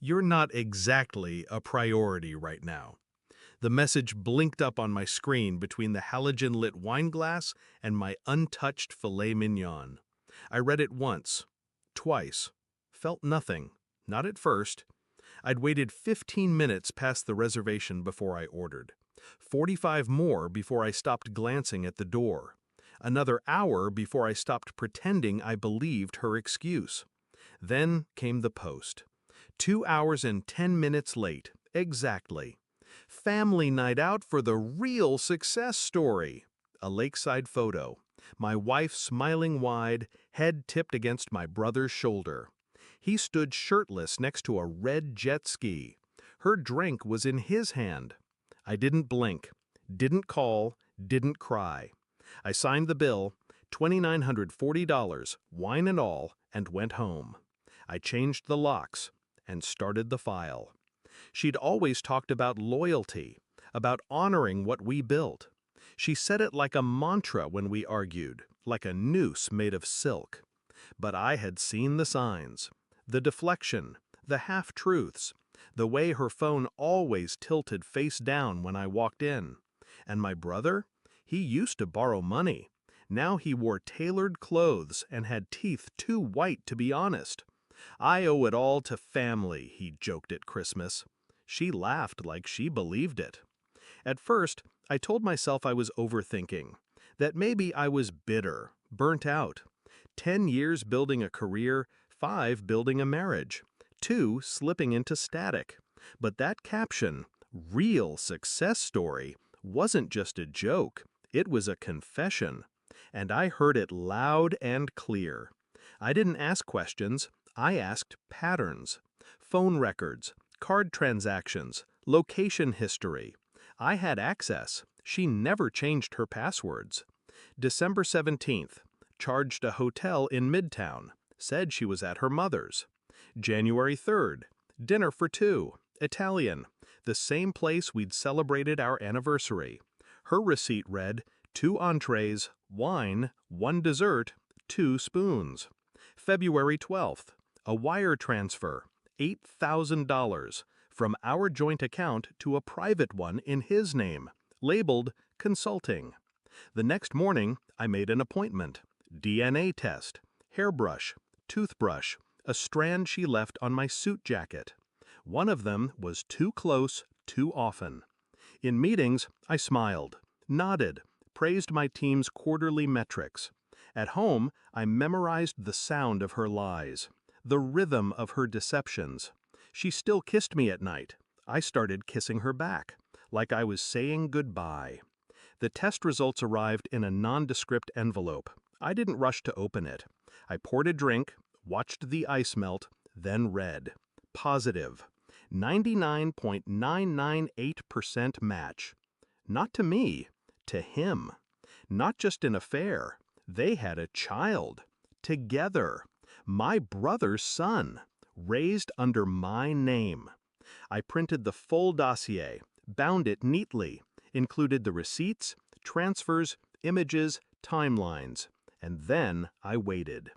You're not exactly a priority right now. The message blinked up on my screen between the halogen-lit wine glass and my untouched filet mignon. I read it once, twice, felt nothing, not at first. I'd waited 15 minutes past the reservation before I ordered, 45 more before I stopped glancing at the door, another hour before I stopped pretending I believed her excuse. Then came the post. 2 hours and 10 minutes late, exactly. Family night out for the real success story. A lakeside photo. My wife smiling wide, head tipped against my brother's shoulder. He stood shirtless next to a red jet ski. Her drink was in his hand. I didn't blink, didn't call, didn't cry. I signed the bill, $2,940, wine and all, and went home. I changed the locks and started the file. She'd always talked about loyalty, about honoring what we built. She said it like a mantra when we argued, like a noose made of silk. But I had seen the signs, the deflection, the half-truths, the way her phone always tilted face down when I walked in. And my brother? He used to borrow money. Now he wore tailored clothes and had teeth too white to be honest. I owe it all to family, he joked at Christmas. She laughed like she believed it. At first, I told myself I was overthinking, that maybe I was bitter, burnt out. 10 years building a career, 5 building a marriage, 2 slipping into static. But that caption, real success story, wasn't just a joke, it was a confession. And I heard it loud and clear. I didn't ask questions, I asked patterns. Phone records, card transactions, location history. I had access. She never changed her passwords. December 17th, charged a hotel in Midtown, said she was at her mother's. January 3rd, dinner for 2, Italian, the same place we'd celebrated our anniversary. Her receipt read, 2 entrees, wine, 1 dessert, 2 spoons. February 12th, a wire transfer, $8,000, from our joint account to a private one in his name, labeled consulting. The next morning, I made an appointment. DNA test, hairbrush, toothbrush, a strand she left on my suit jacket. One of them was too close, too often. In meetings, I smiled, nodded, praised my team's quarterly metrics. At home, I memorized the sound of her lies, the rhythm of her deceptions. She still kissed me at night. I started kissing her back, like I was saying goodbye. The test results arrived in a nondescript envelope. I didn't rush to open it. I poured a drink, watched the ice melt, then read. Positive. 99.998% match. Not to me, to him. Not just an affair. They had a child. Together. My brother's son. Raised under my name. I printed the full dossier, bound it neatly, included the receipts, transfers, images, timelines. And then I waited.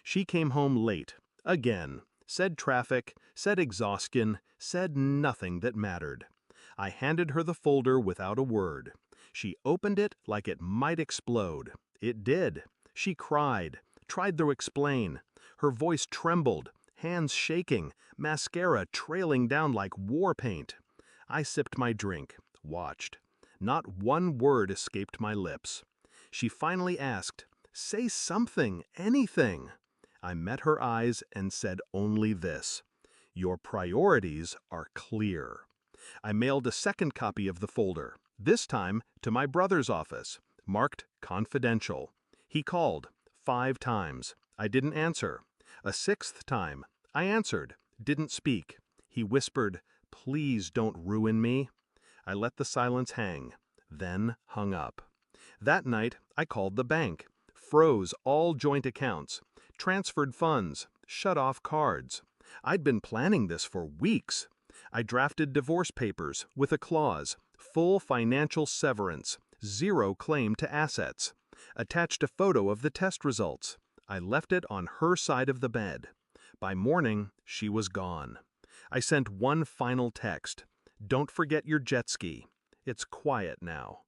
She came home late, again, said traffic, said exhaustion, said nothing that mattered. I handed her the folder without a word. She opened it like it might explode. It did. She cried, tried to explain. Her voice trembled, hands shaking, mascara trailing down like war paint. I sipped my drink, watched. Not one word escaped my lips. She finally asked, "Say something, anything." I met her eyes and said only this: "Your priorities are clear." I mailed a second copy of the folder, this time to my brother's office, marked confidential. He called 5 times. I didn't answer. A 6th time, I answered, didn't speak. He whispered, "Please don't ruin me." I let the silence hang, then hung up. That night, I called the bank, froze all joint accounts, transferred funds, shut off cards. I'd been planning this for weeks. I drafted divorce papers with a clause, full financial severance, 0 claim to assets. Attached a photo of the test results. I left it on her side of the bed. By morning, she was gone. I sent one final text. Don't forget your jet ski. It's quiet now.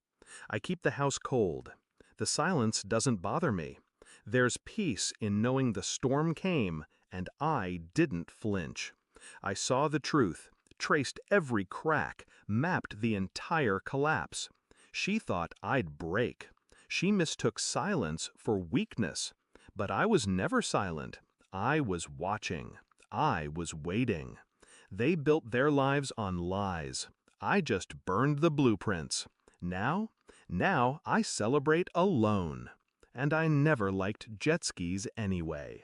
I keep the house cold. The silence doesn't bother me. There's peace in knowing the storm came and I didn't flinch. I saw the truth, traced every crack, mapped the entire collapse. She thought I'd break. She mistook silence for weakness. But I was never silent. I was watching. I was waiting. They built their lives on lies. I just burned the blueprints. Now I celebrate alone. And I never liked jet skis anyway.